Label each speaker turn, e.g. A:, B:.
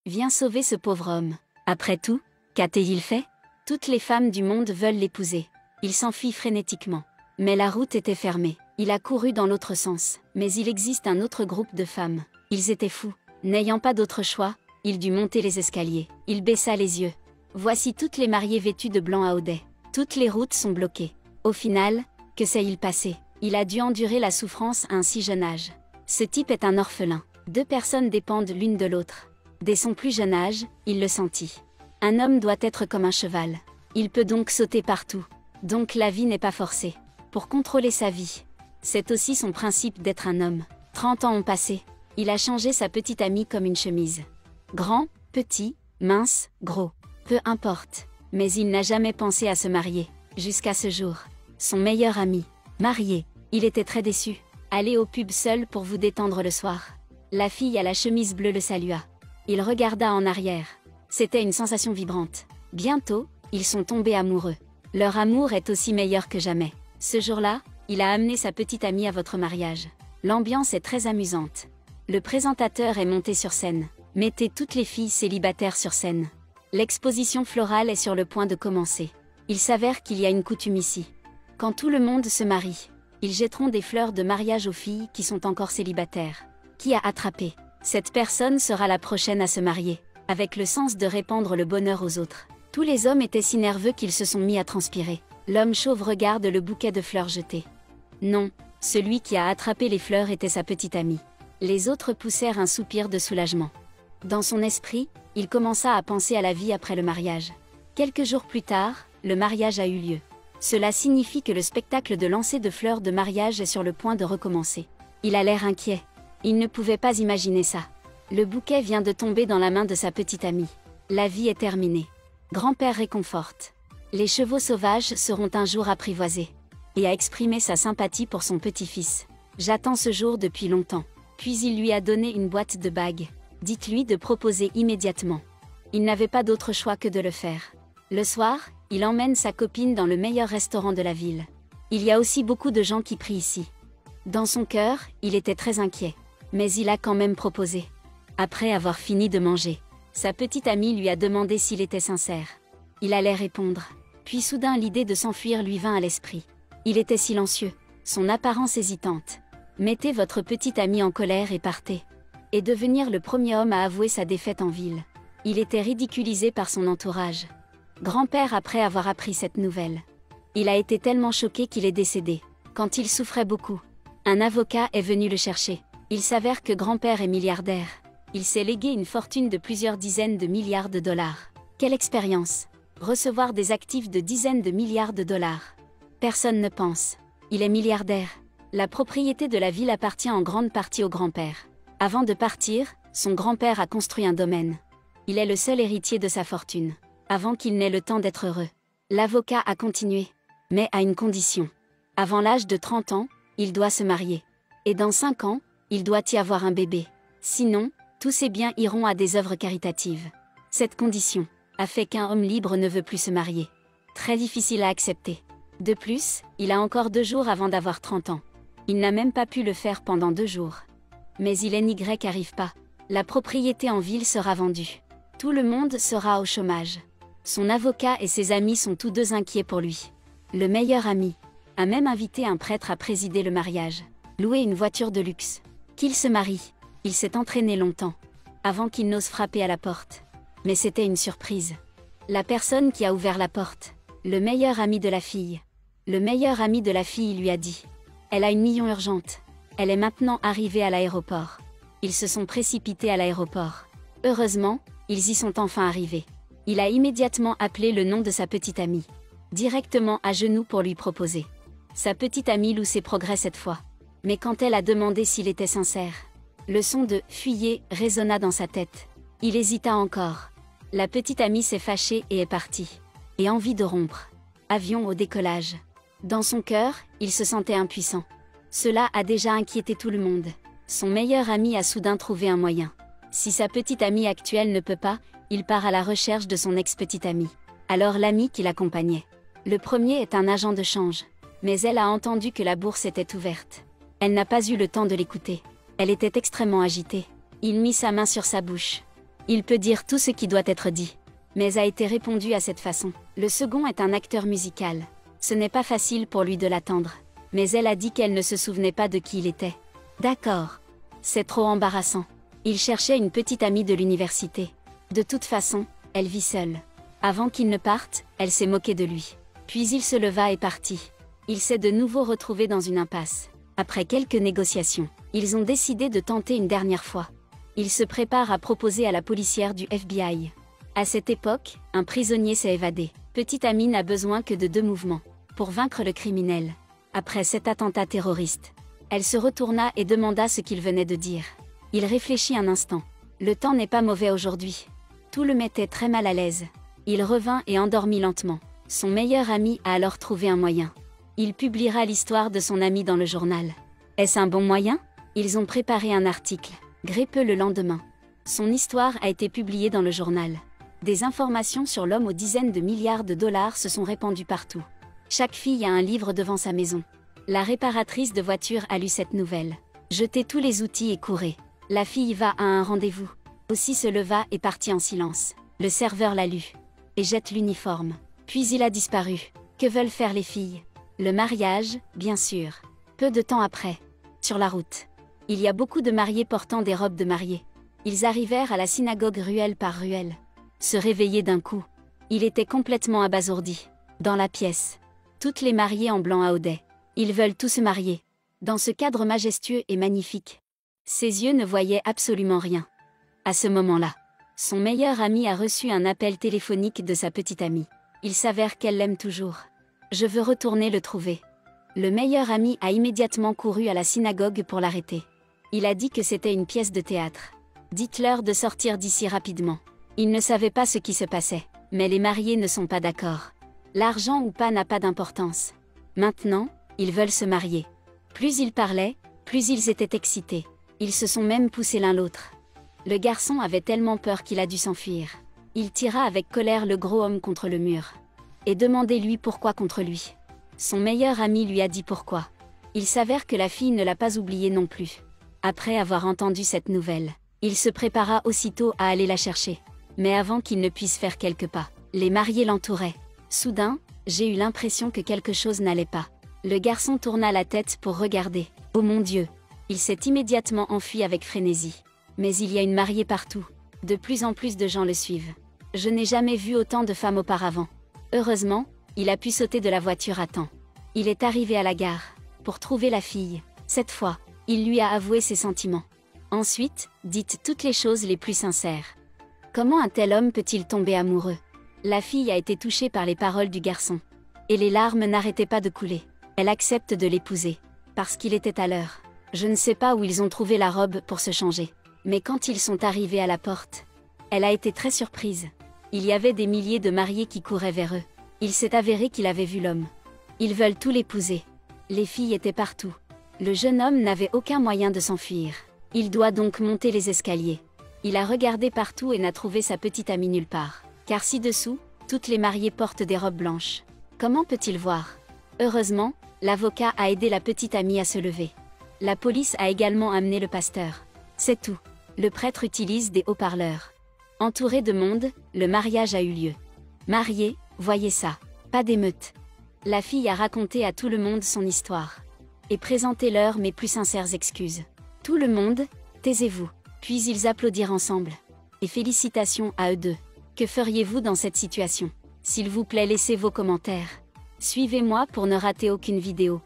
A: Viens sauver ce pauvre homme. Après tout, qu'a-t-il fait? Toutes les femmes du monde veulent l'épouser. Il s'enfuit frénétiquement. Mais la route était fermée. Il a couru dans l'autre sens. Mais il existe un autre groupe de femmes. Ils étaient fous. N'ayant pas d'autre choix, il dut monter les escaliers. Il baissa les yeux. Voici toutes les mariées vêtues de blanc à Audet. Toutes les routes sont bloquées. Au final, que s'est-il passé? Il a dû endurer la souffrance à un si jeune âge. Ce type est un orphelin. 2 personnes dépendent l'une de l'autre. Dès son plus jeune âge, il le sentit. Un homme doit être comme un cheval. Il peut donc sauter partout. Donc la vie n'est pas forcée. Pour contrôler sa vie. C'est aussi son principe d'être un homme. 30 ans ont passé. Il a changé sa petite amie comme une chemise. Grand, petit, mince, gros. Peu importe. Mais il n'a jamais pensé à se marier. Jusqu'à ce jour. Son meilleur ami. Marié. Il était très déçu. Allez au pub seul pour vous détendre le soir. La fille à la chemise bleue le salua. Il regarda en arrière. C'était une sensation vibrante. Bientôt, ils sont tombés amoureux. Leur amour est aussi meilleur que jamais. Ce jour-là, il a amené sa petite amie à votre mariage. L'ambiance est très amusante. Le présentateur est monté sur scène. Mettez toutes les filles célibataires sur scène. L'exposition florale est sur le point de commencer. Il s'avère qu'il y a une coutume ici. Quand tout le monde se marie, ils jetteront des fleurs de mariage aux filles qui sont encore célibataires. Qui a attrapé? Cette personne sera la prochaine à se marier, avec le sens de répandre le bonheur aux autres. Tous les hommes étaient si nerveux qu'ils se sont mis à transpirer. L'homme chauve regarde le bouquet de fleurs jeté. Non, celui qui a attrapé les fleurs était sa petite amie. Les autres poussèrent un soupir de soulagement. Dans son esprit, il commença à penser à la vie après le mariage. Quelques jours plus tard, le mariage a eu lieu. Cela signifie que le spectacle de lancer de fleurs de mariage est sur le point de recommencer. Il a l'air inquiet. Il ne pouvait pas imaginer ça. Le bouquet vient de tomber dans la main de sa petite amie. La vie est terminée. Grand-père réconforte. Les chevaux sauvages seront un jour apprivoisés. Et a exprimé sa sympathie pour son petit-fils. J'attends ce jour depuis longtemps. Puis il lui a donné une boîte de bagues. Dites-lui de proposer immédiatement. Il n'avait pas d'autre choix que de le faire. Le soir, il emmène sa copine dans le meilleur restaurant de la ville. Il y a aussi beaucoup de gens qui prient ici. Dans son cœur, il était très inquiet. Mais il a quand même proposé. Après avoir fini de manger, sa petite amie lui a demandé s'il était sincère. Il allait répondre. Puis soudain l'idée de s'enfuir lui vint à l'esprit. Il était silencieux, son apparence hésitante. Mettez votre petite amie en colère et partez. Et devenir le premier homme à avouer sa défaite en ville. Il était ridiculisé par son entourage. Grand-père après avoir appris cette nouvelle. Il a été tellement choqué qu'il est décédé. Quand il souffrait beaucoup, un avocat est venu le chercher. Il s'avère que grand-père est milliardaire. Il s'est légué une fortune de plusieurs dizaines de milliards de dollars. Quelle expérience! Recevoir des actifs de dizaines de milliards de dollars. Personne ne pense. Il est milliardaire. La propriété de la ville appartient en grande partie au grand-père. Avant de partir, son grand-père a construit un domaine. Il est le seul héritier de sa fortune. Avant qu'il n'ait le temps d'être heureux. L'avocat a continué. Mais à une condition. Avant l'âge de 30 ans, il doit se marier. Et dans 5 ans, il doit y avoir un bébé. Sinon, tous ses biens iront à des œuvres caritatives. Cette condition a fait qu'un homme libre ne veut plus se marier. Très difficile à accepter. De plus, il a encore 2 jours avant d'avoir 30 ans. Il n'a même pas pu le faire pendant 2 jours. Mais il n'y arrive pas. La propriété en ville sera vendue. Tout le monde sera au chômage. Son avocat et ses amis sont tous deux inquiets pour lui. Le meilleur ami a même invité un prêtre à présider le mariage. Louer une voiture de luxe. Qu'il se marie. Il s'est entraîné longtemps. Avant qu'il n'ose frapper à la porte. Mais c'était une surprise. La personne qui a ouvert la porte. Le meilleur ami de la fille. Le meilleur ami de la fille lui a dit. Elle a une mission urgente. Elle est maintenant arrivée à l'aéroport. Ils se sont précipités à l'aéroport. Heureusement, ils y sont enfin arrivés. Il a immédiatement appelé le nom de sa petite amie. Directement à genoux pour lui proposer. Sa petite amie loue ses progrès cette fois. Mais quand elle a demandé s'il était sincère, le son de « fuyez » résonna dans sa tête. Il hésita encore. La petite amie s'est fâchée et est partie. Et envie de rompre. Avion au décollage. Dans son cœur, il se sentait impuissant. Cela a déjà inquiété tout le monde. Son meilleur ami a soudain trouvé un moyen. Si sa petite amie actuelle ne peut pas, il part à la recherche de son ex-petite amie. Alors l'ami qui l'accompagnait. Le premier est un agent de change. Mais elle a entendu que la bourse était ouverte. Elle n'a pas eu le temps de l'écouter. Elle était extrêmement agitée. Il mit sa main sur sa bouche. Il peut dire tout ce qui doit être dit. Mais a été répondu à cette façon. Le second est un acteur musical. Ce n'est pas facile pour lui de l'attendre. Mais elle a dit qu'elle ne se souvenait pas de qui il était. D'accord. C'est trop embarrassant. Il cherchait une petite amie de l'université. De toute façon, elle vit seule. Avant qu'il ne parte, elle s'est moquée de lui. Puis il se leva et partit. Il s'est de nouveau retrouvé dans une impasse. Après quelques négociations, ils ont décidé de tenter une dernière fois. Il se prépare à proposer à la policière du FBI. À cette époque, un prisonnier s'est évadé. Petite amie n'a besoin que de 2 mouvements pour vaincre le criminel. Après cet attentat terroriste, elle se retourna et demanda ce qu'il venait de dire. Il réfléchit un instant. Le temps n'est pas mauvais aujourd'hui. Tout le mettait très mal à l'aise. Il revint et endormit lentement. Son meilleur ami a alors trouvé un moyen. Il publiera l'histoire de son ami dans le journal. Est-ce un bon moyen? Ils ont préparé un article. Grépeux le lendemain. Son histoire a été publiée dans le journal. Des informations sur l'homme aux dizaines de milliards de dollars se sont répandues partout. Chaque fille a un livre devant sa maison. La réparatrice de voitures a lu cette nouvelle. Jetez tous les outils et courez. La fille va à un rendez-vous. Aussi se leva et partit en silence. Le serveur l'a lu. Et jette l'uniforme. Puis il a disparu. Que veulent faire les filles? Le mariage, bien sûr. Peu de temps après. Sur la route. Il y a beaucoup de mariés portant des robes de mariée. Ils arrivèrent à la synagogue ruelle par ruelle. Se réveiller d'un coup. Il était complètement abasourdi. Dans la pièce. Toutes les mariées en blanc haudaient. Ils veulent tous se marier. Dans ce cadre majestueux et magnifique. Ses yeux ne voyaient absolument rien. À ce moment-là, son meilleur ami a reçu un appel téléphonique de sa petite amie. Il s'avère qu'elle l'aime toujours. Je veux retourner le trouver. Le meilleur ami a immédiatement couru à la synagogue pour l'arrêter. Il a dit que c'était une pièce de théâtre. Dites-leur de sortir d'ici rapidement. Il ne savait pas ce qui se passait, mais les mariés ne sont pas d'accord. L'argent ou pas n'a pas d'importance. Maintenant, ils veulent se marier. Plus ils parlaient, plus ils étaient excités. Ils se sont même poussés l'un l'autre. Le garçon avait tellement peur qu'il a dû s'enfuir. Il tira avec colère le gros homme contre le mur. Et demandez-lui pourquoi contre lui. Son meilleur ami lui a dit pourquoi. Il s'avère que la fille ne l'a pas oublié non plus. Après avoir entendu cette nouvelle, il se prépara aussitôt à aller la chercher. Mais avant qu'il ne puisse faire quelques pas, les mariés l'entouraient. Soudain, j'ai eu l'impression que quelque chose n'allait pas. Le garçon tourna la tête pour regarder. Oh mon Dieu! Il s'est immédiatement enfui avec frénésie. Mais il y a une mariée partout. De plus en plus de gens le suivent. Je n'ai jamais vu autant de femmes auparavant. Heureusement, il a pu sauter de la voiture à temps. Il est arrivé à la gare, pour trouver la fille. Cette fois, il lui a avoué ses sentiments. Ensuite, dites toutes les choses les plus sincères. Comment un tel homme peut-il tomber amoureux? La fille a été touchée par les paroles du garçon. Et les larmes n'arrêtaient pas de couler. Elle accepte de l'épouser. Parce qu'il était à l'heure. Je ne sais pas où ils ont trouvé la robe pour se changer. Mais quand ils sont arrivés à la porte, elle a été très surprise. Il y avait des milliers de mariés qui couraient vers eux. Il s'est avéré qu'il avait vu l'homme. Ils veulent tout l'épouser. Les filles étaient partout. Le jeune homme n'avait aucun moyen de s'enfuir. Il doit donc monter les escaliers. Il a regardé partout et n'a trouvé sa petite amie nulle part. Car ci-dessous, toutes les mariées portent des robes blanches. Comment peut-il voir? Heureusement, l'avocat a aidé la petite amie à se lever. La police a également amené le pasteur. C'est tout. Le prêtre utilise des haut-parleurs. Entouré de monde, le mariage a eu lieu. Mariés, voyez ça. Pas d'émeute. La fille a raconté à tout le monde son histoire. Et présenté leur mes plus sincères excuses. Tout le monde, taisez-vous. Puis ils applaudirent ensemble. Et félicitations à eux deux. Que feriez-vous dans cette situation? S'il vous plaît, laissez vos commentaires. Suivez-moi pour ne rater aucune vidéo.